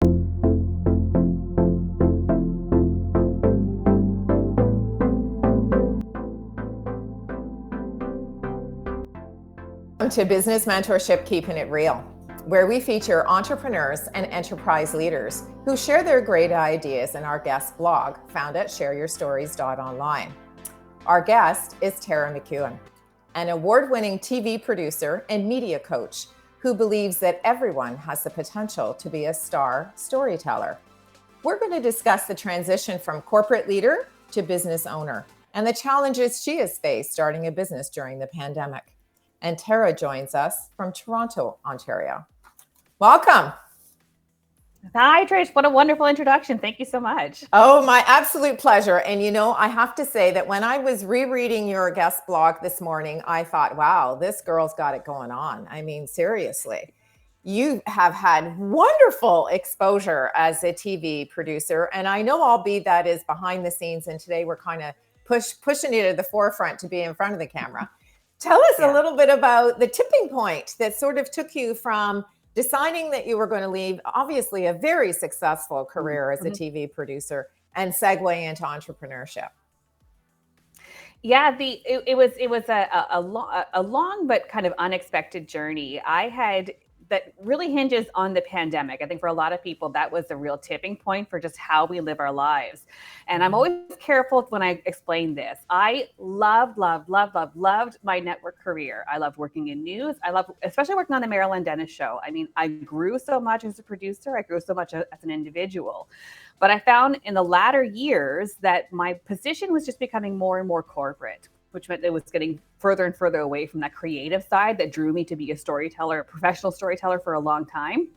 Welcome to Business Mentorship, Keeping It Real, where we feature entrepreneurs and enterprise leaders who share their great ideas in our guest blog found at shareyourstories.online. Our guest is Tara McEwen, an award-winning TV producer and media coach who believes that everyone has the potential to be a star storyteller. We're going to discuss the transition from corporate leader to business owner and the challenges she has faced starting a business during the pandemic. And Tara joins us from Toronto, Ontario. Welcome. Hi, Trish. What a wonderful introduction. Thank you so much. Oh, my absolute pleasure. And you know, I have to say that when I was rereading your guest blog this morning, I thought, wow, this girl's got it going on. I mean, seriously, you have had wonderful exposure as a TV producer. And I know albeit that is behind the scenes. And today we're kind of pushing you to the forefront to be in front of the camera. Tell us a little bit about the tipping point that sort of took you from deciding that you were going to leave, obviously, a very successful career as a TV producer and segue into entrepreneurship. Yeah, it was a long but kind of unexpected journey. That really hinges on the pandemic. I think for a lot of people, that was the real tipping point for just how we live our lives. And I'm always careful when I explain this. I loved my network career. I loved working in news. I loved, especially working on the Marilyn Dennis show. I mean, I grew so much as a producer. I grew so much as an individual. But I found in the latter years that my position was just becoming more and more corporate, which meant it was getting further and further away from that creative side that drew me to be a storyteller, a professional storyteller for a long time.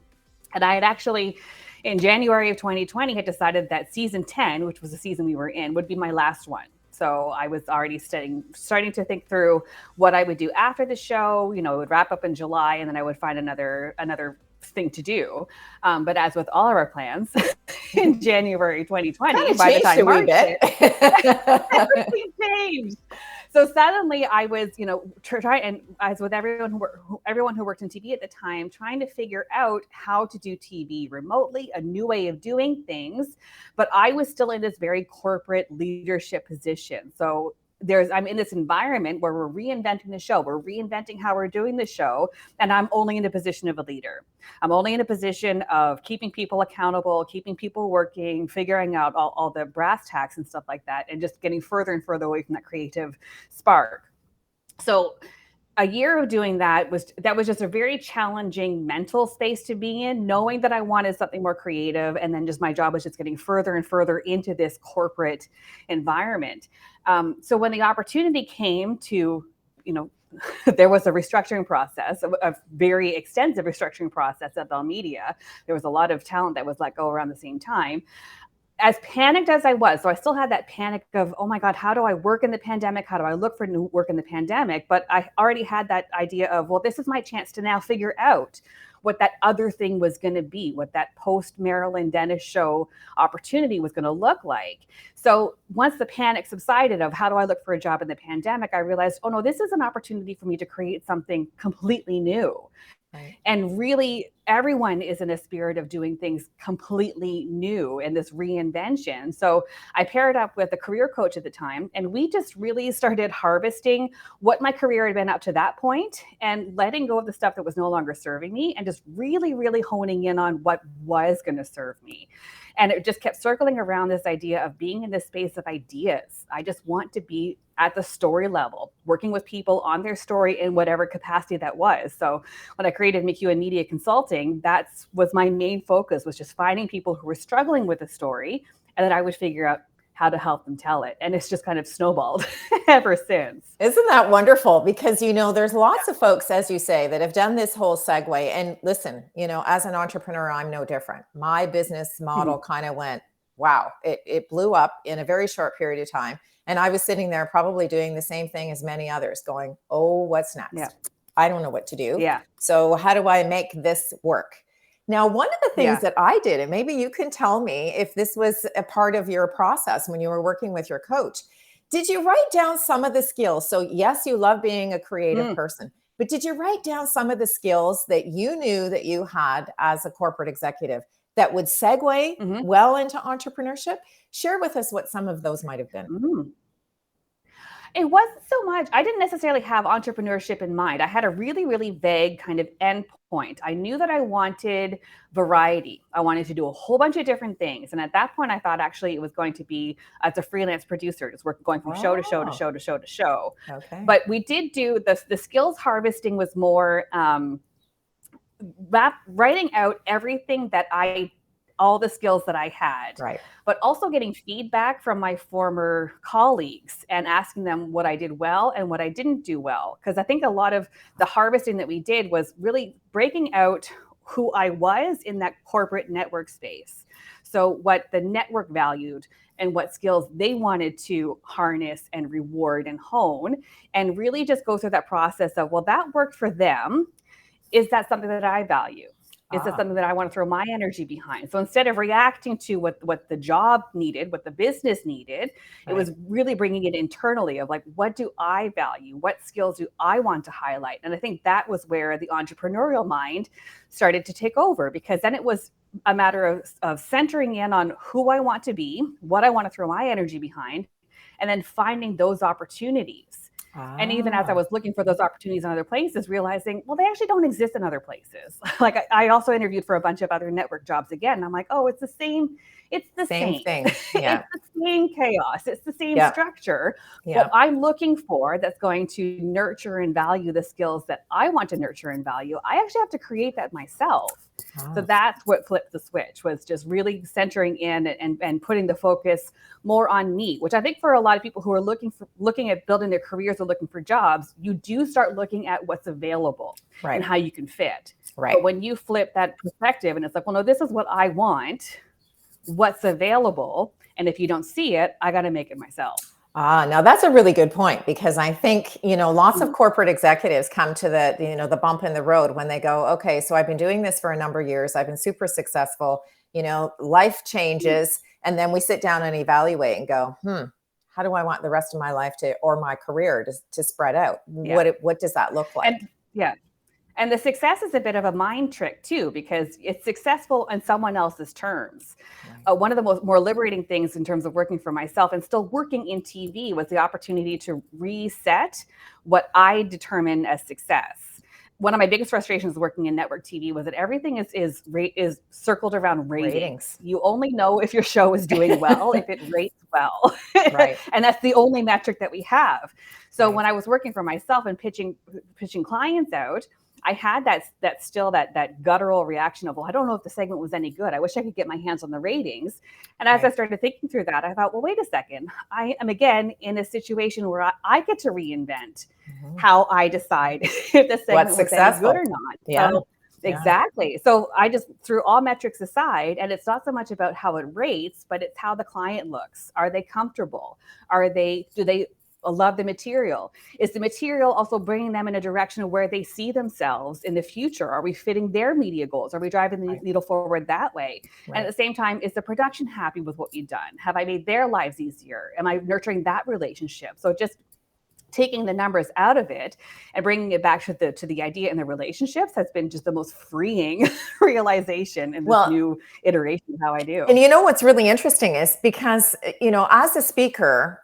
And I had actually, in January of 2020, had decided that season 10, which was the season we were in, would be my last one. So I was already starting to think through what I would do after the show. You know, it would wrap up in July and then I would find another thing to do. But as with all of our plans in January 2020, by the time March hit, everything changed. So suddenly I was, trying, and as with everyone who worked in TV at the time, trying to figure out how to do TV remotely, a new way of doing things. But I was still in this very corporate leadership position. So I'm in this environment where we're reinventing the show. We're reinventing how we're doing the show. And I'm only in the position of a leader. I'm only in a position of keeping people accountable, keeping people working, figuring out all the brass tacks and stuff like that, and just getting further and further away from that creative spark. So a year of doing that was just a very challenging mental space to be in, knowing that I wanted something more creative. And then just my job was just getting further and further into this corporate environment. So when the opportunity came to, there was a restructuring process, a very extensive restructuring process at Bell Media. There was a lot of talent that was let go around the same time. As panicked as I was, so I still had that panic of, oh my God, how do I work in the pandemic? How do I look for new work in the pandemic? But I already had that idea of, well, this is my chance to now figure out what that other thing was going to be, what that post Marilyn Dennis show opportunity was going to look like. So once the panic subsided of how do I look for a job in the pandemic, I realized, oh no, this is an opportunity for me to create something completely new. Right. And really, everyone is in a spirit of doing things completely new in this reinvention. So I paired up with a career coach at the time, and we just really started harvesting what my career had been up to that point and letting go of the stuff that was no longer serving me and just really, really honing in on what was going to serve me. And it just kept circling around this idea of being in this space of ideas. I just want to be at the story level, working with people on their story in whatever capacity that was. So when I created McEwen Media Consulting, that was my main focus, was just finding people who were struggling with a story, and then I would figure out how to help them tell it. And it's just kind of snowballed ever since. Isn't that wonderful? Because, there's lots of folks, as you say, that have done this whole segue. And listen, as an entrepreneur, I'm no different. My business model kind of went, wow, it blew up in a very short period of time. And I was sitting there probably doing the same thing as many others going, oh, what's next? Yeah. I don't know what to do. Yeah. So how do I make this work? Now, one of the things that I did, and maybe you can tell me if this was a part of your process when you were working with your coach, did you write down some of the skills? So yes, you love being a creative person, but did you write down some of the skills that you knew that you had as a corporate executive that would segue Mhm. well into entrepreneurship? Share with us what some of those might have been. Mm. It wasn't so much, I didn't necessarily have entrepreneurship in mind. I had a really, really vague kind of endpoint. I knew that I wanted variety. I wanted to do a whole bunch of different things. And at that point, I thought actually it was going to be as a freelance producer, just going from show to show to Oh, show to show to show. okay. But we did do the skills harvesting was more writing out everything that all the skills that I had, Right. but also getting feedback from my former colleagues and asking them what I did well and what I didn't do well. Because I think a lot of the harvesting that we did was really breaking out who I was in that corporate network space. So, what the network valued and what skills they wanted to harness and reward and hone, and really just go through that process of, well, that worked for them. Is that something that I value? Is it Ah, something that I want to throw my energy behind? So instead of reacting to what the job needed, what the business needed, it right. was really bringing it internally of like, what do I value? What skills do I want to highlight? And I think that was where the entrepreneurial mind started to take over, because then it was a matter of centering in on who I want to be, what I want to throw my energy behind, and then finding those opportunities. And even as I Ah, was looking for those opportunities in other places, realizing, well, they actually don't exist in other places. Like I also interviewed for a bunch of other network jobs again. And I'm like, oh, it's the same. It's the same same. thing. Yeah. It's the same chaos. It's the same Yeah. structure. What Yeah. I'm looking for that's going to nurture and value the skills that I want to nurture and value, I actually have to create that myself. So Ah, that's what flipped the switch, was just really centering in and putting the focus more on me, which I think for a lot of people who are looking at building their careers or looking for jobs, you do start looking at what's available and right. how you can fit. Right. But when you flip that perspective and it's like, well, no, this is what I want, what's available, and if you don't see it, I got to make it myself. Ah, now that's a really good point, because I think, lots of Mhm. corporate executives come to the bump in the road when they go, okay, so I've been doing this for a number of years. I've been super successful, life changes. And then we sit down and evaluate and go, how do I want the rest of my life or my career to spread out? Yeah. What does that look like? And yeah. And the success is a bit of a mind trick too, because it's successful on someone else's terms. Right. One of the more liberating things in terms of working for myself and still working in TV was the opportunity to reset what I determine as success. One of my biggest frustrations working in network TV was that everything is circled around ratings. Ratings. You only know if your show is doing well if it rates well, Right. and that's the only metric that we have. So Right. when I was working for myself and pitching clients out, I had that guttural reaction of, well, I don't know if the segment was any good. I wish I could get my hands on the ratings. And as I Right. started thinking through that, I thought, well, wait a second. I am again in a situation where I get to reinvent Mhm. how I decide if the What's segment was any good successful? or not. Yeah. So Yeah. exactly. So I just threw all metrics aside, and it's not so much about how it rates, but it's how the client looks. Are they comfortable? Do they love the material? Is the material also bringing them in a direction of where they see themselves in the future? Are we fitting their media goals? Are we driving the Right. needle forward that way? And Right. at the same time, is the production happy with what we've done? Have I made their lives easier? Am I nurturing that relationship? So just taking the numbers out of it and bringing it back to the idea and the relationships has been just the most freeing realization in this Well, new iteration of how I and do. what's really interesting is because, as a speaker,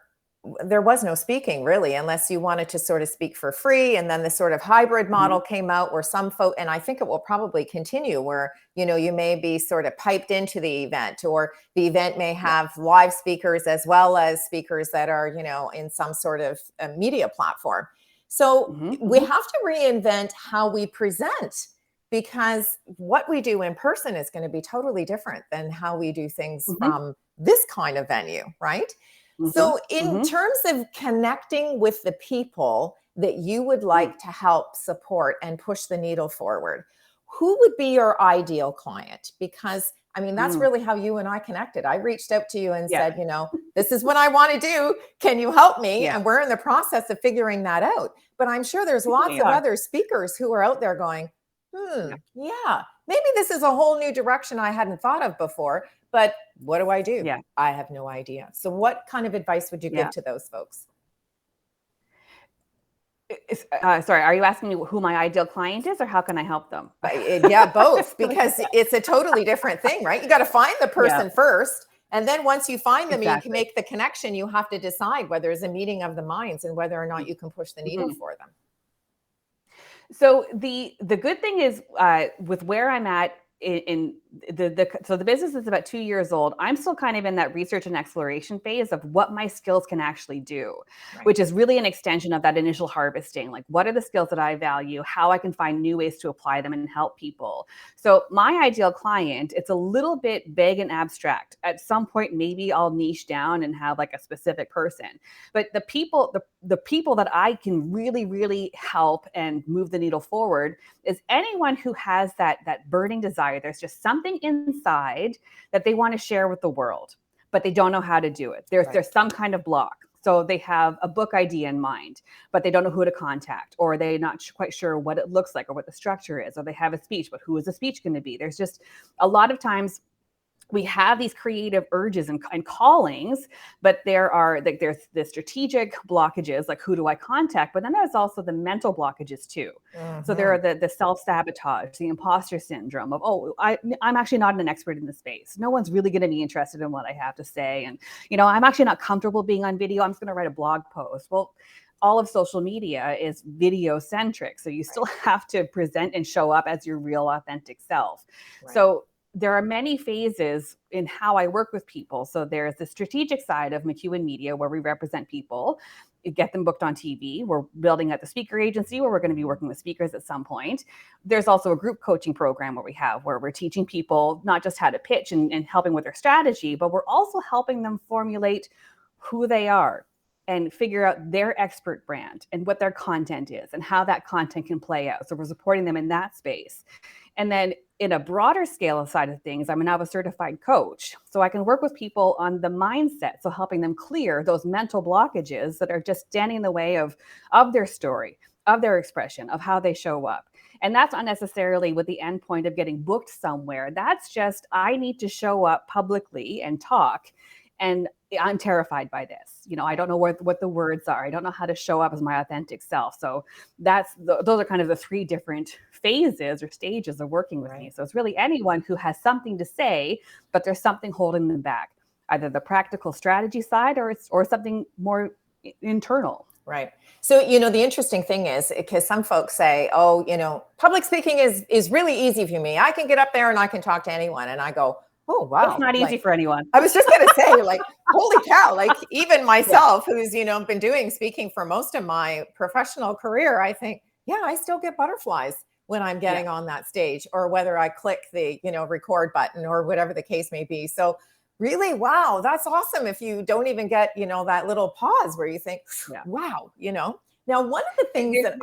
there was no speaking really, unless you wanted to sort of speak for free. And then the sort of hybrid Mhm. model came out where some folk, and I think it will probably continue, where, you may be sort of piped into the event, or the event may Yeah. have live speakers as well as speakers that are, in some sort of media platform. So Mhm, we mhm, have to reinvent how we present, because what we do in person is going to be totally different than how we do things mhm, from this kind of venue, right? mhm, So, in mhm, terms of connecting with the people that you would mm, like to help support and push the needle forward, who would be your ideal client? Because, I mean, that's mm. really how you and I connected. I reached out to you and Yeah, said, this is what I want to do. Can you help me? yeah, And we're in the process of figuring that out. But I'm sure there's lots we of are. other speakers who are out there going, Yeah, yeah, maybe this is a whole new direction I hadn't thought of before. But what do I do? yeah, I have no idea. So, what kind of advice would you give yeah. to those folks? Sorry, are you asking me who my ideal client is, or how can I help them? Yeah, both, because it's a totally different thing, right? You got to find the Yeah, person first. And then once you find them and you can exactly. make the connection, you have to decide whether it's a meeting of the minds and whether or not you can push the needle Mhm. for them. So the good thing is, with where I'm at in the business is about 2 years old. I'm still kind of in that research and exploration phase of what my skills can actually do, Right. which is really an extension of that initial harvesting. Like, what are the skills that I value? How I can find new ways to apply them and help people. So my ideal client, it's a little bit vague and abstract. At some point, maybe I'll niche down and have like a specific person. But the people that I can really help and move the needle forward is anyone who has that burning desire. There's just something inside that they want to share with the world, but they don't know how to do it. Right. There's some kind of block. So they have a book idea in mind, but they don't know who to contact, or they're not quite sure what it looks like or what the structure is, or they have a speech, but who is the speech going to be? There's just a lot of times we have these creative urges and callings, but there's the strategic blockages, like who do I contact? But then there's also the mental blockages too. So there are Mhm. the self-sabotage, the imposter syndrome of, oh, I'm actually not an expert in the space. No one's really going to be interested in what I have to say. And, I'm actually not comfortable being on video. I'm just going to write a blog post. Well, all of social media is video centric. So you Right. still have to present and show up as your real authentic self. Right. So there are many phases in how I work with people. So there's the strategic side of McEwen Media, where we represent people, get them booked on TV. We're building at the speaker agency where we're going to be working with speakers at some point. There's also a group coaching program where we're teaching people not just how to pitch and helping with their strategy, but we're also helping them formulate who they are and figure out their expert brand and what their content is and how that content can play out. So we're supporting them in that space. And then in a broader scale side of things, I'm now a certified coach. So I can work with people on the mindset. So helping them clear those mental blockages that are just standing in the way of their story, of their expression, of how they show up. And that's not necessarily with the end point of getting booked somewhere. That's just, I need to show up publicly and talk. And I'm terrified by this. I don't know what the words are. I don't know how to show up as my authentic self. So those are kind of the three different phases or stages of working with me. Right. So it's really anyone who has something to say, but there's something holding them back, either the practical strategy side or something more internal. Right. So, the interesting thing is, because some folks say, oh, public speaking is really easy for me. I can get up there and I can talk to anyone. And I go, oh, It's wow. not easy Like, for anyone. I was just going to say, like, holy cow. Like, even Yeah. myself, who's, been doing speaking for most of my professional career, I think, yeah, I still get butterflies when I'm Yeah. getting on that stage, or whether I click the, record button or whatever the case may be. So, really, wow, that's awesome if you don't even get, that little pause where you think, Yeah. wow. Now, one of the things that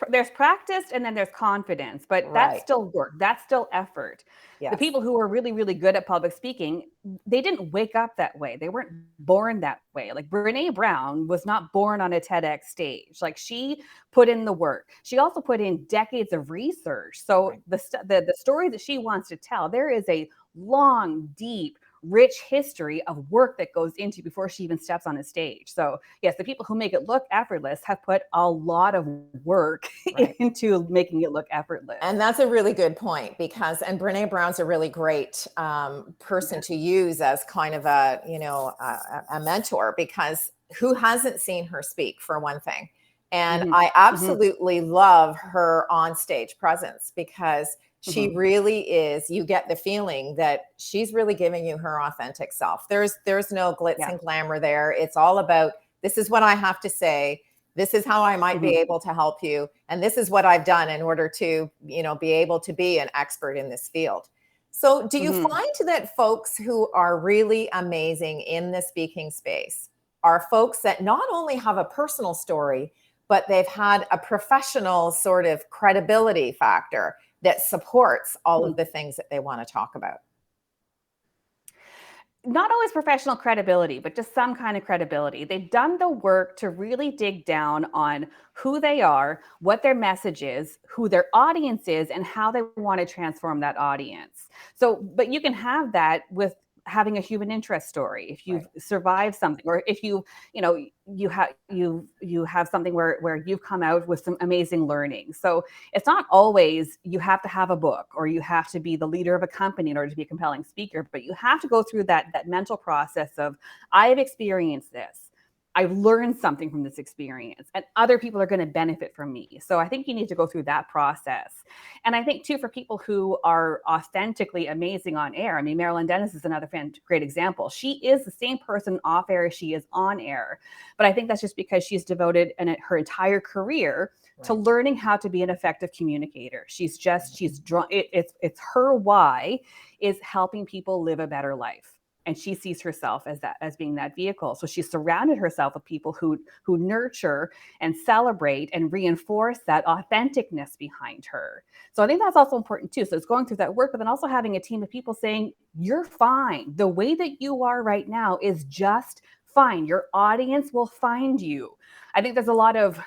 There's practice, and then there's confidence, but that's right. still work. That's still effort. The Yes. people who are really good at public speaking, they didn't wake up that way. They weren't born that way. Like Brene Brown was not born on a TEDx stage. Like, she put in the work. She also put in decades of research. So Right. the story that she wants to tell, there is a long, deep, rich history of work that goes into before she even steps on a stage. So yes, the people who make it look effortless have put a lot of work Right. into making it look effortless. And that's a really good point, and Brene Brown's a really great person to use as kind of a mentor, because who hasn't seen her speak, for one thing? And Mm-hmm. I Mm-hmm. absolutely love her on stage presence, because she Mm-hmm. really is, you get the feeling that she's really giving you her authentic self. There's no glitz Yeah. and glamour there. It's all about, this is what I have to say. This is how I might be Mm-hmm. able to help you. And this is what I've done in order to, be able to be an expert in this field. So do you Mm-hmm. find that folks who are really amazing in the speaking space are folks that not only have a personal story, but they've had a professional sort of credibility factor that supports all of the things that they want to talk about? Not always professional credibility, but just some kind of credibility. They've done the work to really dig down on who they are, what their message is, who their audience is, and how they want to transform that audience. So, but you can have that with having a human interest story, if you've survived something, or if you have something where you've come out with some amazing learning. So it's not always you have to have a book or you have to be the leader of a company in order to be a compelling speaker, but you have to go through that mental process of, I have experienced this. I've learned something from this experience, and other people are going to benefit from me. So I think you need to go through that process. And I think too, for people who are authentically amazing on air, I mean, Marilyn Dennis is another great example. She is the same person off air as she is on air. But I think that's just because she's devoted her entire career to learning how to be an effective communicator. She's drawn, it's her why is helping people live a better life. And she sees herself as being that vehicle. So she's surrounded herself with people who nurture and celebrate and reinforce that authenticness behind her. So I think that's also important too. So it's going through that work, but then also having a team of people saying, you're fine. The way that you are right now is just fine. Your audience will find you. I think there's a lot of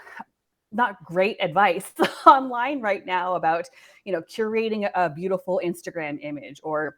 not great advice online right now about, curating a beautiful Instagram image, or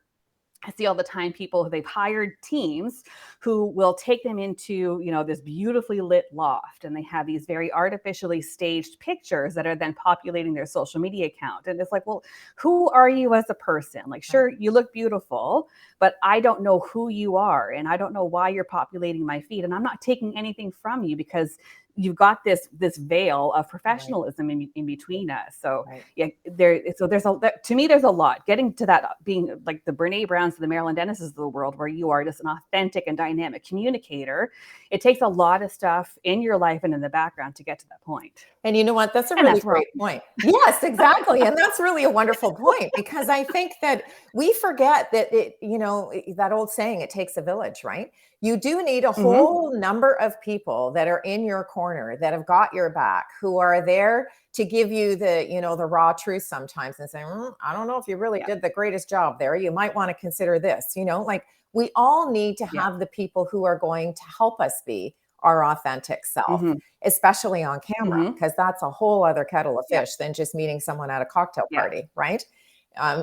I see all the time people, they've hired teams who will take them into, this beautifully lit loft, and they have these very artificially staged pictures that are then populating their social media account. And it's like, well, who are you as a person? Like, sure, you look beautiful, but I don't know who you are, and I don't know why you're populating my feed, and I'm not taking anything from you because you've got this veil of professionalism in between us. So to me, there's a lot getting to that, being like the Brene Browns, the Marilyn Dennises of the world, where you are just an authentic and dynamic communicator. It takes a lot of stuff in your life and in the background to get to that point. And you know what? That's a really great point. Yes, exactly. And that's really a wonderful point, because I think that we forget that that old saying, it takes a village, right? You do need a whole number of people that are in your corner, that have got your back, who are there to give you the raw truth sometimes, and say, I don't know if you really did the greatest job there. You might want to consider this, like we all need to have the people who are going to help us be our authentic self, especially on camera, because that's a whole other kettle of fish than just meeting someone at a cocktail party, right?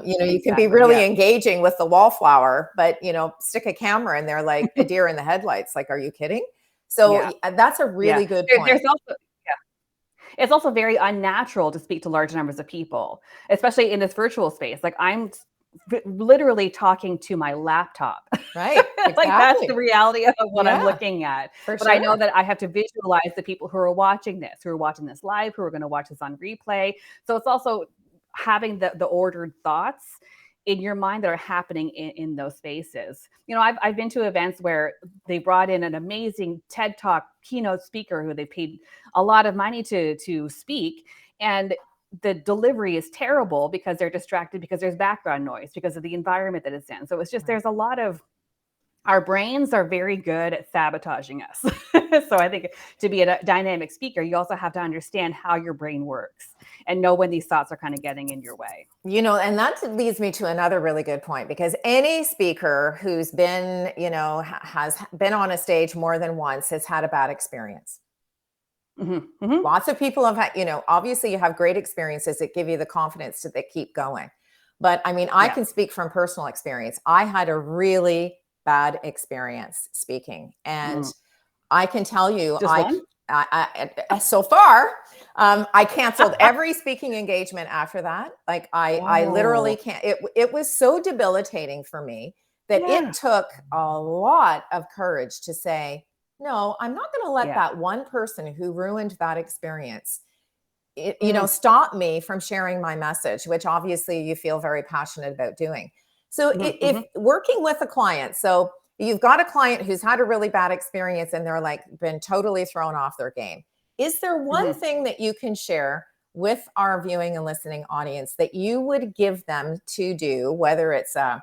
You can be really engaging with the wallflower, but stick a camera in there like a deer in the headlights. Like, are you kidding? So that's a really good point. There's also, it's also very unnatural to speak to large numbers of people, especially in this virtual space. Like, I'm literally talking to my laptop. Right. Exactly. Like, that's the reality of what I'm looking at. But sure. I know that I have to visualize the people who are watching this live, who are going to watch this on replay. So it's also having the ordered thoughts in your mind that are happening in those spaces. I've been to events where they brought in an amazing TED Talk keynote speaker who they paid a lot of money to speak, and the delivery is terrible because they're distracted, because there's background noise, because of the environment that it's in. So it's just, there's a lot of, our brains are very good at sabotaging us. So I think to be a dynamic speaker, you also have to understand how your brain works and know when these thoughts are kind of getting in your way. And that leads me to another really good point, because any speaker who's been, has been on a stage more than once has had a bad experience. Lots of people have had, obviously you have great experiences that give you the confidence to keep going. But I mean, I can speak from personal experience. I had a really bad experience speaking, and I can tell you, so far, I canceled every speaking engagement after that. Like, I literally can't. It was so debilitating for me that it took a lot of courage to say, no, I'm not going to let that one person who ruined that experience, stop me from sharing my message, which obviously you feel very passionate about doing. So if working with a client, so you've got a client who's had a really bad experience and they're like been totally thrown off their game, is there one thing that you can share with our viewing and listening audience that you would give them to do, whether it's a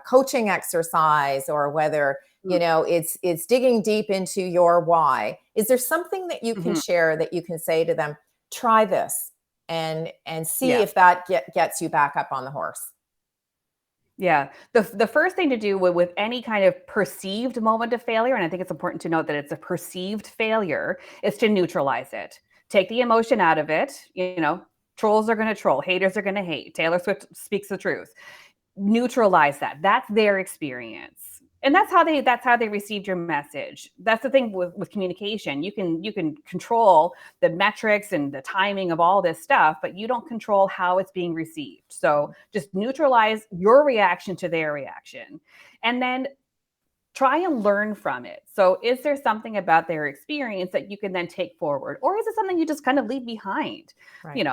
coaching exercise or whether it's digging deep into your why? Is there something that you can share that you can say to them, try this and see if that gets you back up on the horse? Yeah. The first thing to do with any kind of perceived moment of failure, and I think it's important to note that it's a perceived failure, is to neutralize it. Take the emotion out of it. Trolls are going to troll, haters are going to hate. Taylor Swift speaks the truth. Neutralize that. That's their experience. And that's how they received your message. That's the thing with communication. You can control the metrics and the timing of all this stuff, but you don't control how it's being received. So just neutralize your reaction to their reaction, and then try and learn from it. So is there something about their experience that you can then take forward, or is it something you just kind of leave behind? Right.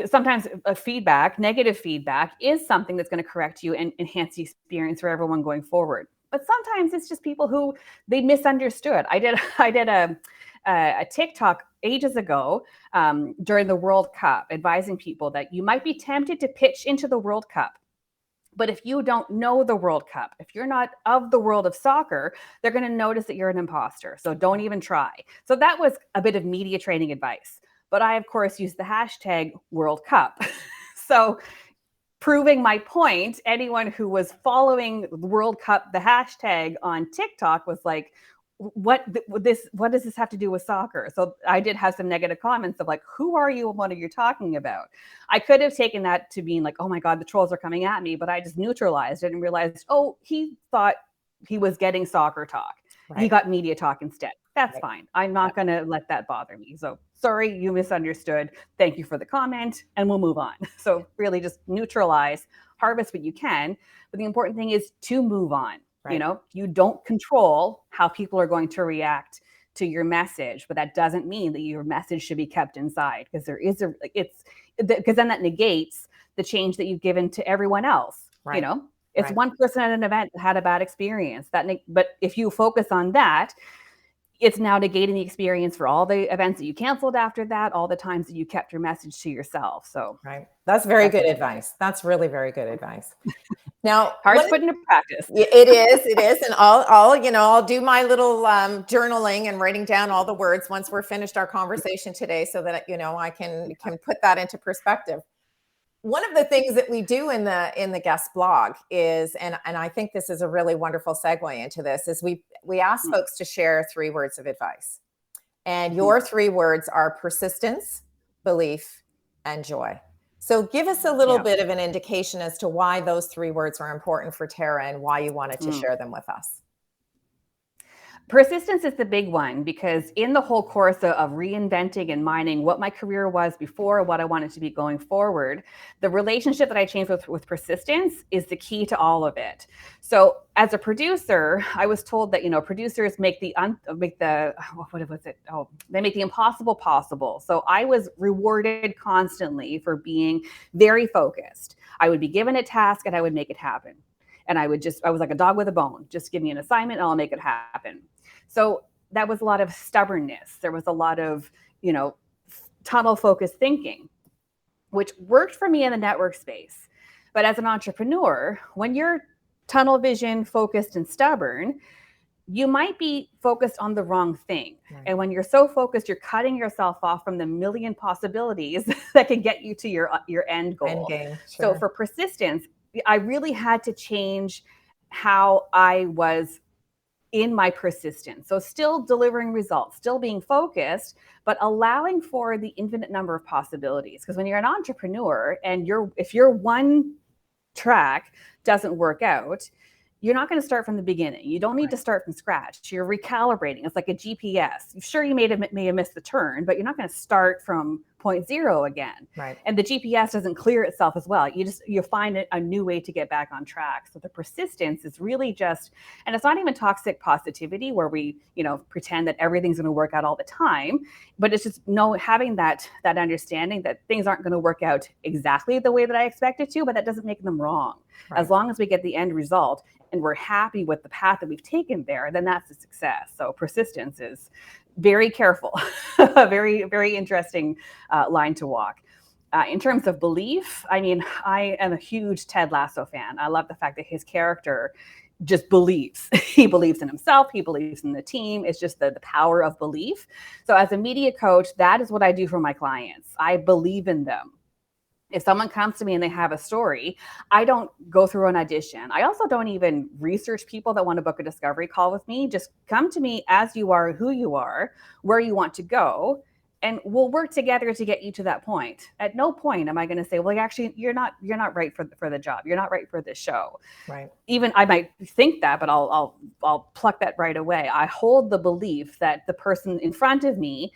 Sometimes a feedback, negative feedback, is something that's going to correct you and enhance the experience for everyone going forward. But sometimes it's just people who they misunderstood. I did a TikTok ages ago during the World Cup, advising people that you might be tempted to pitch into the World Cup. But if you don't know the World Cup, if you're not of the world of soccer, they're going to notice that you're an imposter. So don't even try. So that was a bit of media training advice. But I, of course, used the hashtag World Cup. So proving my point, anyone who was following World Cup, the hashtag on TikTok, was like, what does this have to do with soccer? So I did have some negative comments of like, who are you and what are you talking about? I could have taken that to being like, oh my God, the trolls are coming at me, but I just neutralized it and realized, oh, he thought he was getting soccer talk. Right. He got media talk instead. That's fine. I'm not going to let that bother me. So sorry, you misunderstood. Thank you for the comment, and we'll move on. So really just neutralize, harvest what you can. But the important thing is to move on. Right. You don't control how people are going to react to your message, but that doesn't mean that your message should be kept inside, because because then that negates the change that you've given to everyone else. Right. It's one person at an event that had a bad experience. But if you focus on that, it's now negating the experience for all the events that you canceled after that, all the times that you kept your message to yourself. So that's very good advice. That's really very good advice. Now, hard to put into practice. It is. And I'll do my little journaling and writing down all the words once we're finished our conversation today, so that, I can put that into perspective. One of the things that we do in the guest blog is, and I think this is a really wonderful segue into this, is we ask folks to share 3 words of advice. And your 3 words are persistence, belief, and joy. So give us a little bit of an indication as to why those 3 words are important for Tara and why you wanted to share them with us. Persistence is the big one, because in the whole course of reinventing and mining what my career was before, what I wanted to be going forward, the relationship that I changed with persistence is the key to all of it. So as a producer, I was told that, producers make they make the impossible possible. So I was rewarded constantly for being very focused. I would be given a task and I would make it happen. And I was like a dog with a bone. Just give me an assignment and I'll make it happen. So that was a lot of stubbornness. There was a lot of, tunnel focused thinking, which worked for me in the network space. But as an entrepreneur, when you're tunnel vision focused and stubborn, you might be focused on the wrong thing. Right. And when you're so focused, you're cutting yourself off from the million possibilities that can get you to your end goal. End game, sure. So for persistence, I really had to change how I was in my persistence. So still delivering results, still being focused, but allowing for the infinite number of possibilities. Because when you're an entrepreneur and if your one track doesn't work out, you're not going to start from the beginning. You don't need to start from scratch. You're recalibrating. It's like a GPS. Sure, you may have missed the turn, but you're not going to start from point 0 again. Right. And the GPS doesn't clear itself as well. You find a new way to get back on track. So the persistence is really just, and it's not even toxic positivity where we, pretend that everything's going to work out all the time, but it's just having that understanding that things aren't going to work out exactly the way that I expect it to, but that doesn't make them wrong. Right. As long as we get the end result and we're happy with the path that we've taken there, then that's a success. So persistence is very careful, a very, very interesting line to walk. In terms of belief, I am a huge Ted Lasso fan. I love the fact that his character just believes. He believes in himself. He believes in the team. It's just the power of belief. So as a media coach, that is what I do for my clients. I believe in them. If someone comes to me and they have a story, I don't go through an audition. I also don't even research people that want to book a discovery call with me. Just come to me as you are, who you are, where you want to go, and we'll work together to get you to that point. At no point am I going to say, well, actually, you're not right for the job. You're not right for this show. Right. Even I might think that, but I'll pluck that right away. I hold the belief that the person in front of me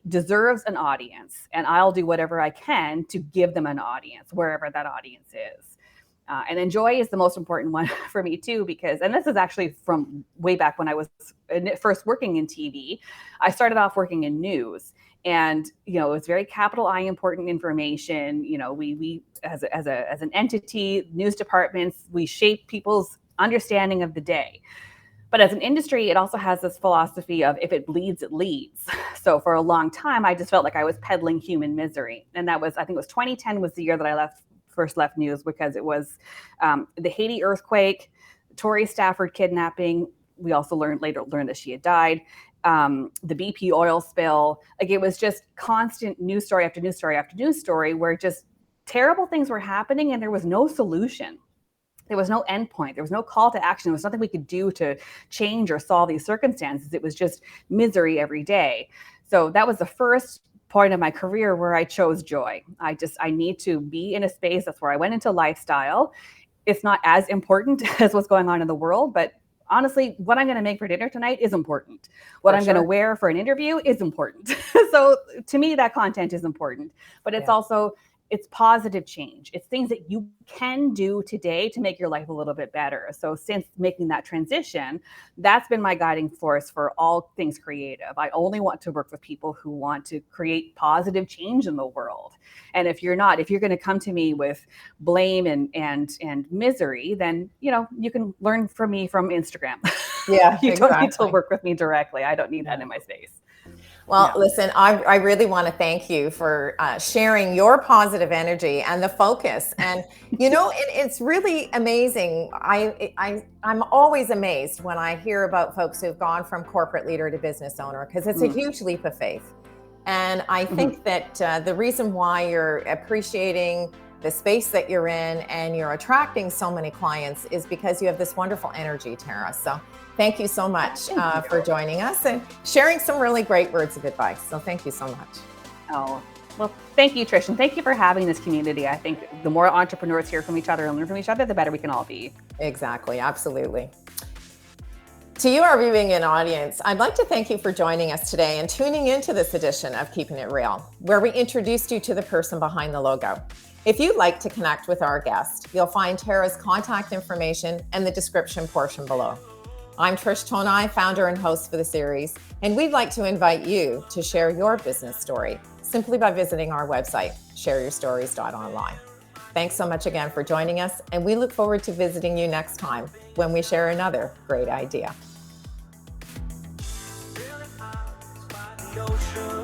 deserves an audience, and I'll do whatever I can to give them an audience, wherever that audience is. And enjoy is the most important one for me too, because, and this is actually from way back when I was first working in TV. I started off working in news, and it was very capital I important information. We as an entity, news departments, we shape people's understanding of the day. But as an industry, it also has this philosophy of if it bleeds, it leads. So for a long time, I just felt like I was peddling human misery, and that was, I think it was 2010 was the year that I first left news, because it was the Haiti earthquake, Tori Stafford kidnapping. We also later learned that she had died. The BP oil spill. Like, it was just constant news story after news story after news story, where just terrible things were happening and there was no solution. There was no endpoint. There was no call to action. There was nothing we could do to change or solve these circumstances. It was just misery every day. So that was the first point of my career where I chose joy. I need to be in a space. That's where I went into lifestyle. It's not as important as what's going on in the world, but honestly, what I'm going to make for dinner tonight is important. What I'm going to wear for an interview is important. So to me, that content is important, but it's also, it's positive change. It's things that you can do today to make your life a little bit better. So since making that transition, that's been my guiding force for all things creative. I only want to work with people who want to create positive change in the world. And if you're going to come to me with blame and misery, then, you can learn from me from Instagram. Yeah, you don't need to work with me directly. I don't need that in my space. Well, listen, I really want to thank you for sharing your positive energy and the focus. And, it's really amazing. I'm always amazed when I hear about folks who've gone from corporate leader to business owner, because it's a huge leap of faith. And I think that the reason why you're appreciating the space that you're in and you're attracting so many clients is because you have this wonderful energy, Tara. So thank you so much for joining us and sharing some really great words of advice. So thank you so much. Oh, well, thank you, Trish. And thank you for having this community. I think the more entrepreneurs hear from each other and learn from each other, the better we can all be. Exactly. Absolutely. To you, our viewing and audience, I'd like to thank you for joining us today and tuning into this edition of Keeping It Real, where we introduced you to the person behind the logo. If you'd like to connect with our guest, you'll find Tara's contact information in the description portion below. I'm Trish Tonai, founder and host for the series, and we'd like to invite you to share your business story simply by visiting our website, shareyourstories.online. Thanks so much again for joining us, and we look forward to visiting you next time when we share another great idea. Ocean.